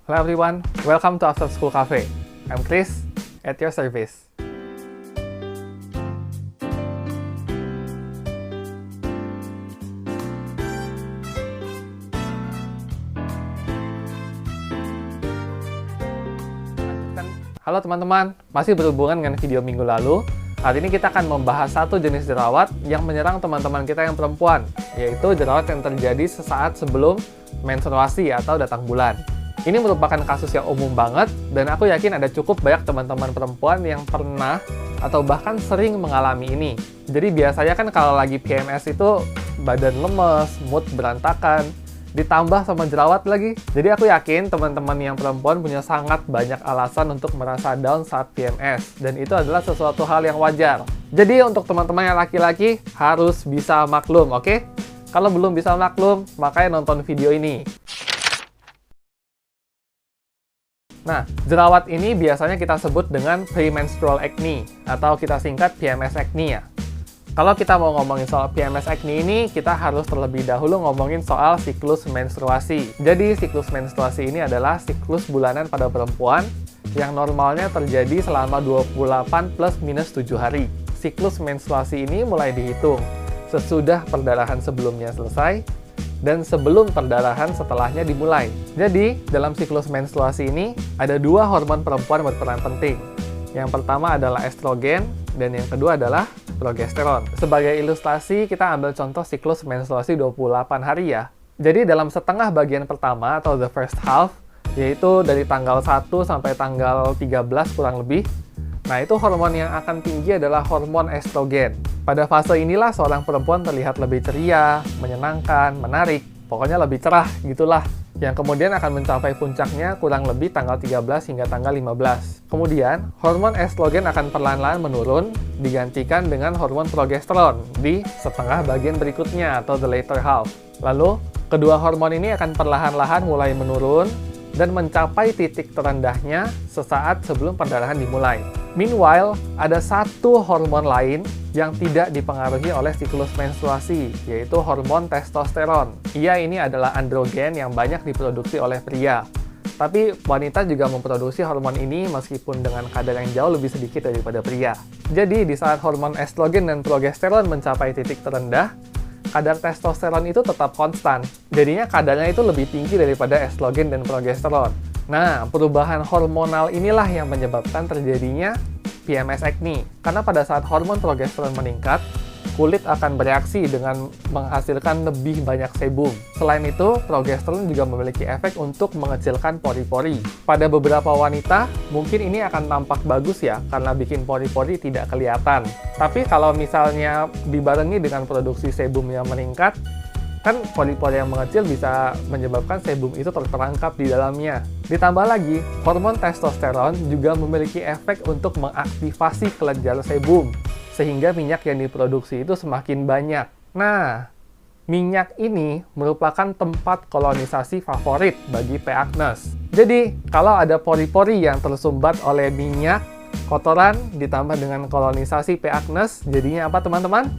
Hello everyone, welcome to After School Cafe. I'm Chris, at your service. Halo teman-teman, masih berhubungan dengan video minggu lalu. Hari ini kita akan membahas satu jenis jerawat yang menyerang teman-teman kita yang perempuan, yaitu jerawat yang terjadi sesaat sebelum menstruasi atau datang bulan. Ini merupakan kasus yang umum banget, dan aku yakin ada cukup banyak teman-teman perempuan yang pernah atau bahkan sering mengalami ini. Jadi biasanya kan kalau lagi PMS itu badan lemes, mood berantakan, ditambah sama jerawat lagi. Jadi aku yakin teman-teman yang perempuan punya sangat banyak alasan untuk merasa down saat PMS, dan itu adalah sesuatu hal yang wajar. Jadi untuk teman-teman yang laki-laki harus bisa maklum, oke? Kalau belum bisa maklum, makanya nonton video ini. Nah, jerawat ini biasanya kita sebut dengan premenstrual acne, atau kita singkat PMS acne ya. Kalau kita mau ngomongin soal PMS acne ini, kita harus terlebih dahulu ngomongin soal siklus menstruasi. Jadi, siklus menstruasi ini adalah siklus bulanan pada perempuan yang normalnya terjadi selama 28 plus minus 7 hari. Siklus menstruasi ini mulai dihitung sesudah perdarahan sebelumnya selesai dan sebelum perdarahan setelahnya dimulai. Jadi, dalam siklus menstruasi ini, ada dua hormon perempuan berperan penting. Yang pertama adalah estrogen, dan yang kedua adalah progesteron. Sebagai ilustrasi, kita ambil contoh siklus menstruasi 28 hari ya. Jadi dalam setengah bagian pertama atau the first half, yaitu dari tanggal 1 sampai tanggal 13 kurang lebih, nah itu hormon yang akan tinggi adalah hormon estrogen. Pada fase inilah seorang perempuan terlihat lebih ceria, menyenangkan, menarik, pokoknya lebih cerah gitulah. Yang kemudian akan mencapai puncaknya kurang lebih tanggal 13 hingga tanggal 15. Kemudian, hormon estrogen akan perlahan-lahan menurun, digantikan dengan hormon progesteron di setengah bagian berikutnya atau the later half. Lalu, kedua hormon ini akan perlahan-lahan mulai menurun dan mencapai titik terendahnya sesaat sebelum perdarahan dimulai. Meanwhile, ada satu hormon lain yang tidak dipengaruhi oleh siklus menstruasi, yaitu hormon testosteron. Ia ini adalah androgen yang banyak diproduksi oleh pria. Tapi wanita juga memproduksi hormon ini meskipun dengan kadar yang jauh lebih sedikit daripada pria. Jadi, di saat hormon estrogen dan progesteron mencapai titik terendah, kadar testosteron itu tetap konstan. Jadinya kadarnya itu lebih tinggi daripada estrogen dan progesteron. Nah, perubahan hormonal inilah yang menyebabkan terjadinya PMS acne. Karena pada saat hormon progesteron meningkat, kulit akan bereaksi dengan menghasilkan lebih banyak sebum. Selain itu, progesteron juga memiliki efek untuk mengecilkan pori-pori. Pada beberapa wanita, mungkin ini akan tampak bagus ya, karena bikin pori-pori tidak kelihatan. Tapi kalau misalnya dibarengi dengan produksi sebum yang meningkat, kan pori-pori yang mengecil bisa menyebabkan sebum itu terperangkap di dalamnya. Ditambah lagi, hormon testosteron juga memiliki efek untuk mengaktifasi kelenjar sebum, sehingga minyak yang diproduksi itu semakin banyak. Nah, minyak ini merupakan tempat kolonisasi favorit bagi P. acnes. Jadi, kalau ada pori-pori yang tersumbat oleh minyak, kotoran ditambah dengan kolonisasi P. acnes, jadinya apa teman-teman?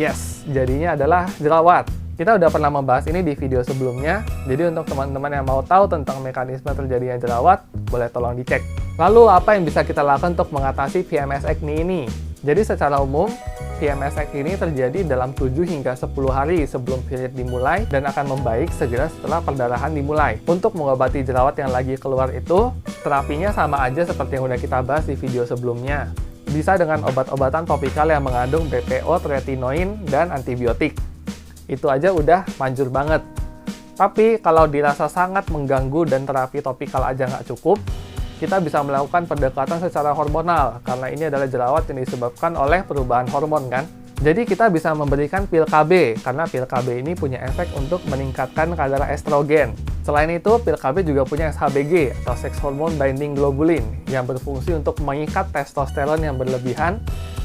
Yes, jadinya adalah jerawat. Kita udah pernah membahas ini di video sebelumnya, jadi untuk teman-teman yang mau tahu tentang mekanisme terjadinya jerawat, boleh tolong dicek. Lalu, apa yang bisa kita lakukan untuk mengatasi PMS acne ini? Jadi secara umum, PMS acne ini terjadi dalam 7 hingga 10 hari sebelum period dimulai dan akan membaik segera setelah perdarahan dimulai. Untuk mengobati jerawat yang lagi keluar itu, terapinya sama aja seperti yang udah kita bahas di video sebelumnya. Bisa dengan obat-obatan topikal yang mengandung BPO, tretinoin, dan antibiotik. Itu aja udah manjur banget. Tapi kalau dirasa sangat mengganggu dan terapi topikal aja nggak cukup, kita bisa melakukan pendekatan secara hormonal, karena ini adalah jerawat yang disebabkan oleh perubahan hormon kan. Jadi kita bisa memberikan pil KB, karena pil KB ini punya efek untuk meningkatkan kadar estrogen. Selain itu, pil KB juga punya SHBG, atau Sex Hormone Binding Globulin, yang berfungsi untuk mengikat testosteron yang berlebihan,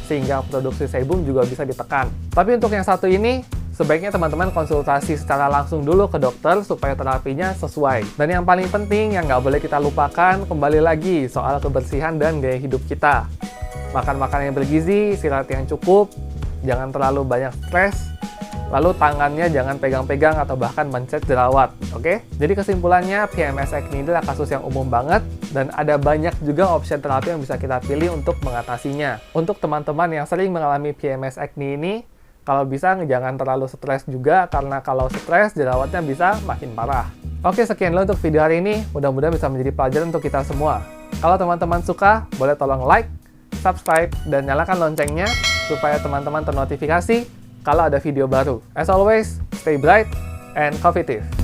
sehingga produksi sebum juga bisa ditekan. Tapi untuk yang satu ini, sebaiknya teman-teman konsultasi secara langsung dulu ke dokter supaya terapinya sesuai. Dan yang paling penting, yang nggak boleh kita lupakan, kembali lagi soal kebersihan dan gaya hidup kita. Makan makanan yang bergizi, istirahat yang cukup, jangan terlalu banyak stres, Lalu tangannya jangan pegang-pegang atau bahkan mencet jerawat, oke? Jadi kesimpulannya, PMS acne adalah kasus yang umum banget, dan ada banyak juga opsi terapi yang bisa kita pilih untuk mengatasinya. Untuk teman-teman yang sering mengalami PMS acne ini, kalau bisa jangan terlalu stres juga, karena kalau stres, jerawatnya bisa makin parah. Oke, sekian dulu untuk video hari ini. Mudah-mudahan bisa menjadi pelajaran untuk kita semua. Kalau teman-teman suka, boleh tolong like, subscribe, dan nyalakan loncengnya supaya teman-teman ternotifikasi kalau ada video baru. As always, stay bright and coffeetive.